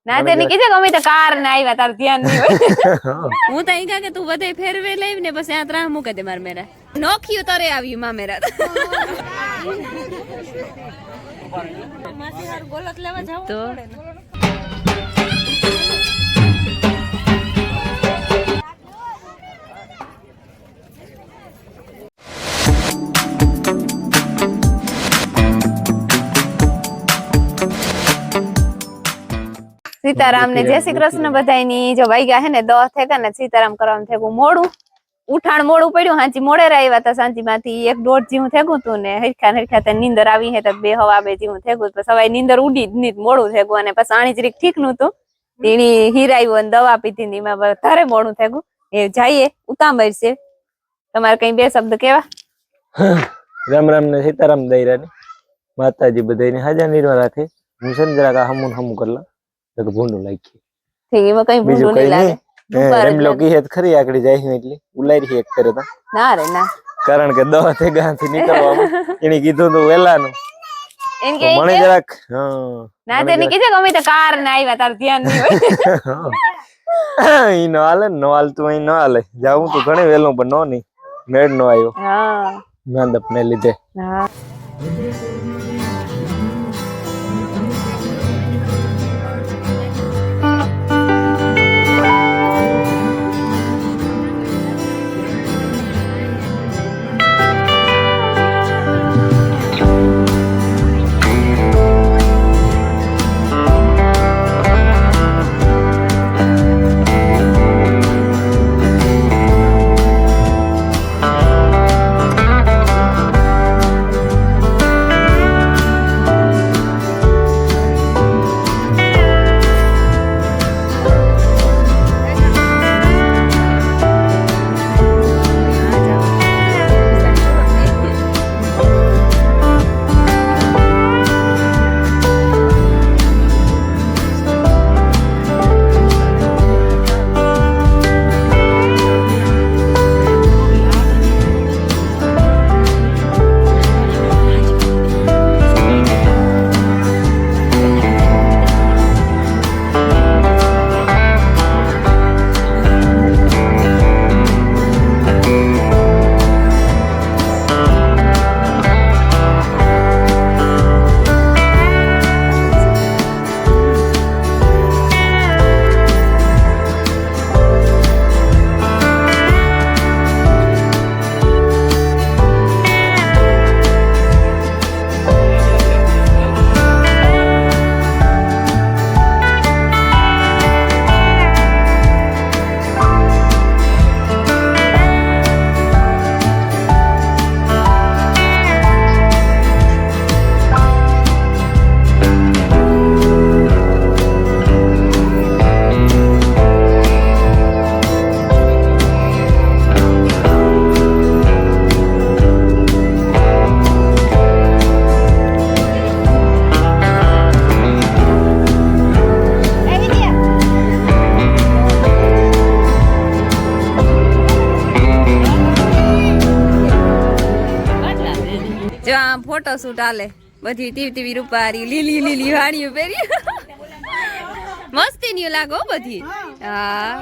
ના તે ની કીધું કે અમે તો કાર ને આવ્યા તાર ધ્યાન નહીં હોય હું તો અહીં કે તું બધે ફેરવે લઈ ને પછી આ ત્રાહ મૂકે દે માર મેરા નોખ્યું તરે આવ્યું માં મેરા માસી હાર ગોલત લેવા જાવ તો सीताराम ने जय श्री कृष्ण बधाई जो वाग्या है ने 10 थे ने सीताराम करवाम थेगु मोडू उठाण मोडू पड्યું હાંચી મોડે આવ્યા તા સાંજી માંથી 1:30 જેવું થેગું તું ને હરખા તે નીંદર આવી હે તો 2 હવા 2 જેવું થેગું તો સવાય નીંદર ઉડી જ ની મોડું થેગું અને પછી આણી જરીક ઠીક નું તું તેણી હીરાયો અને દવા પીધી ની માં વધારે મોડું થેગું એ જાઈએ ઉતાંબર છે તમારે કઈ બે શબ્દ કેવા રામ રામ ને સીતારામ દઈરાની માતાજી બધાને હાજર નિર્વા રાખે હું સંજરા કા હમું કરલા તો ભૂંડું લાગી ઠીક એમાં કઈ ભૂંડું નહીં લાગે એમ લોકી હેત ખરી આકડી જાય છે એટલે ઉલારી એક કરે તા ના રે ના કારણ કે દવા થી ગાંથી નીકળવા એની કીધું તો વેલાનું એન કે મને જરાક ના તે ની કીધું કે અમે તો કાર ને આવ્યા તાર ધ્યાન નહીં હોય ઈ નો હાલે નો હાલતું અહીં નો હાલે જાવું તો ઘણે વેલો પણ નો ની મેળ નો આવ્યો હા માંદપ ને લીધે હા फोटो शूट आले बधी टीवी रूपारी लीली लीली वाड़ियों पेरी मस्ती न्यू लागो बधी हां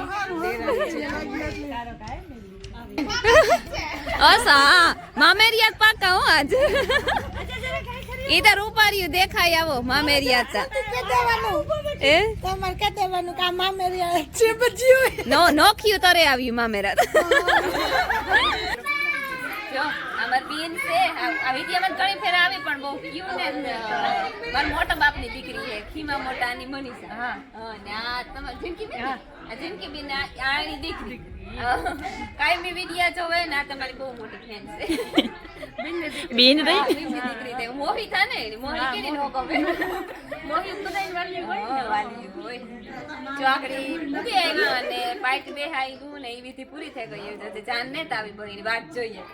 असा मामेरिया पाका हो आज इधर रूपारी देखाई आवो मामेरिया चा ए तमर के देवानु का मामेरिया छे बजियो नो नोखियो तरे आवी मामेरा અમાર બેન છે આ વિદ્યામાં ઘણી ફેર આવી પણ બહુ ક્યુ ને માર મોટા બાપની દીકરી છે ખીમા મોટાની મનીષા હા ને આ તમાર જિંદગી બેન આ જિંદગી બેન આની દીકરી કાઈ મે વિડિયા જોવે ને આ તમારી બહુ મોટી ફેન છે બેન રહી દીકરી તે મોહી થા ને મોહી કેની નો ગમે મોહી બધાય વાલી હોય ચોકડી ઉગે આવ્યા અને પાઈટ બેહાઈ ગયું ને એ વિધિ પૂરી થઈ ગઈ એટલે જાન ને તાવી બની વાત જોઈએ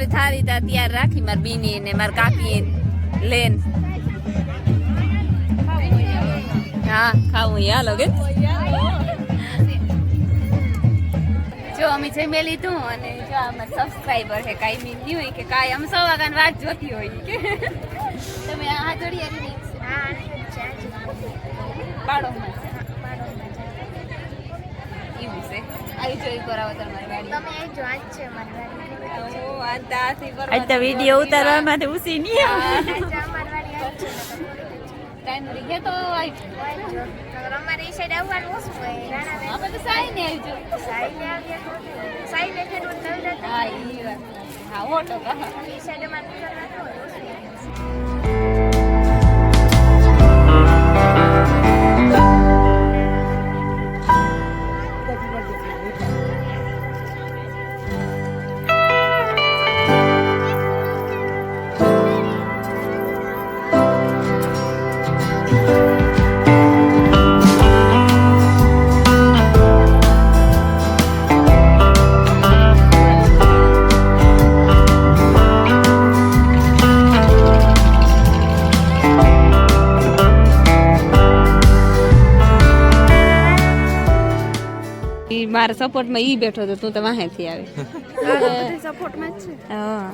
બધી થાળી ત્યાં તૈયાર રાખી મારી બીની ને મારી કાકી લેન હા ખાવું હાલો કે જો અમે જમી લીધું અને જો અમાર સબસ્ક્રાઇબર છે કાઈ મી નહીં હોય કે કાઈ અમે 100 વાગ્યાની વાત જોતી હોય કે તમે આ જોડી આવી હા પાડો એવું છે આવી જોઈ કરાવો તમારી ગાડી તમે આવી જો આજ છે મારી ગાડી ઓ આતાથી પર આ તો વિડિયો ઉતારવા માટે ઉસી નહીં અમારી ગાડી ટાઈમ રહી ગયા તો આવી જો અમારી સાઈડ આવવાનું ઓછું હોય રાણા આપણે તો સાઈ ને આવજો સાઈ ને આવીએ સાઈ ને કે રોડ નવ જતા હા ઈ વાત હા ઓટો કા ઈ સાઈડ માં નીકળવાનું હોય મારા સપોર્ટમાં ઈ બેઠો તો તું તો વાહેથી આવી સપોર્ટમાં જ છે હા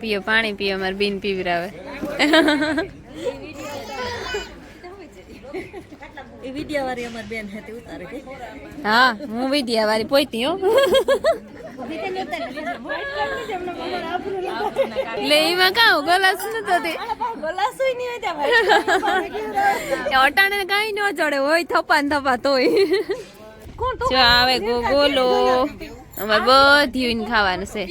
પીઓ પાણી પીઓ મારી બીન પીવરાવે હા હું વિડિયા વાળી પોઈતી હો લે એમાં કાં ગલાસ નતો તે અટાણે કાંઈ ન ચડે હોય થપા ને થપા તોય જો આવે ગોલો અમારે બધી ખાવાનું છે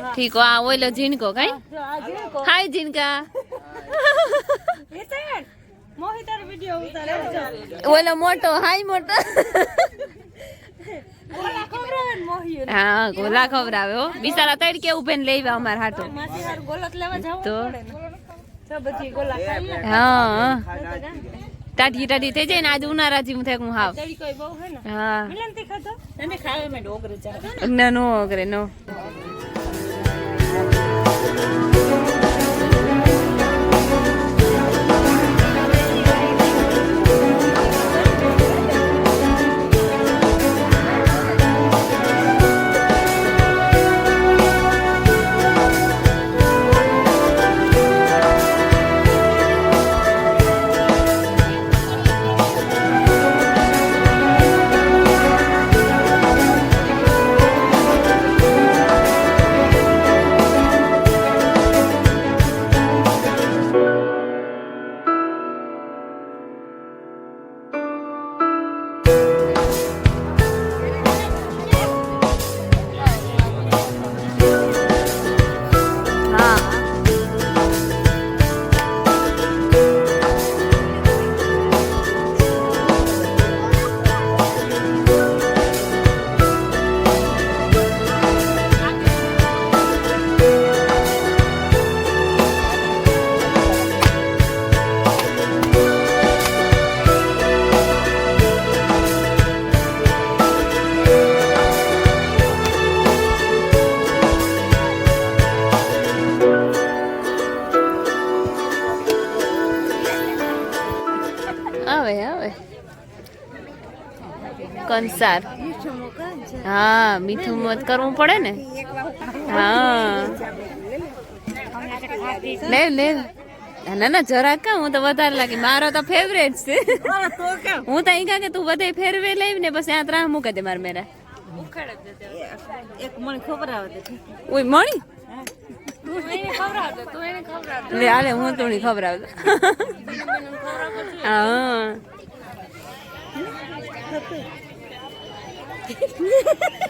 ઠીક આ ઓલો ઝીણકો કઈ હાય ઝીણકા ઓલો મોટો હાય મોટો હા ગોલા ખવડાવે હો બિચારા તડકે ઉભે ને લઈ અમારે હાટો તો હા ટાઢી ટાઢી થઈ જાય ને આજે ઉનાળા જેવું થાય હું હાવ હા ના નો ઓગરે નો કંસાર હા મીઠું મત કરવું પડે ને હા લે લે ના ના જરાક કા હું તો વધારે લાગી મારો તો ફેવરેટ છે હું તો અહીં કે તું બધે ફેરવે લઈ ને બસ ત્યાં ત્રાહ મૂકે દે માર મેરા એક મણ ખબરાવ દે ઓય મણી લે આલે હું તો નહીં ખબર આવતો હા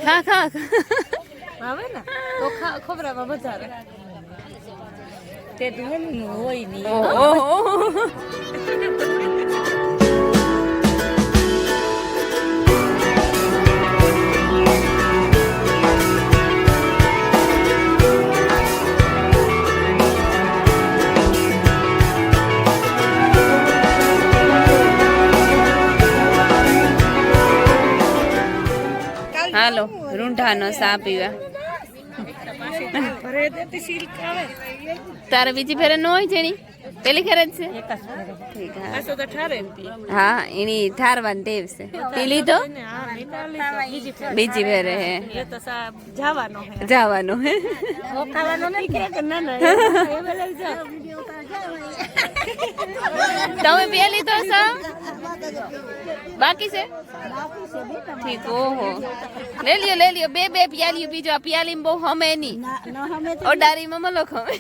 ખા ખા આવે ને તો ખબરામાં વધારે તે ધોની હોય નહીં ઓહો હાલો રૂંઢાનો સા પીવા તારે બીજી ફેરે ન હોય છે પેલી ખેર જ છે હા એની ઠારવાની ટેવ છે પી લીધો બીજી ફેરે હે જવાનું હે તમે પી લીધો છો બાકી છે ઠીક ઓહો લે લ્યો બે પ્યાલીઓ પીજો આ પ્યાલી બહુ હમે ની ઓડારી માં મલો ખમે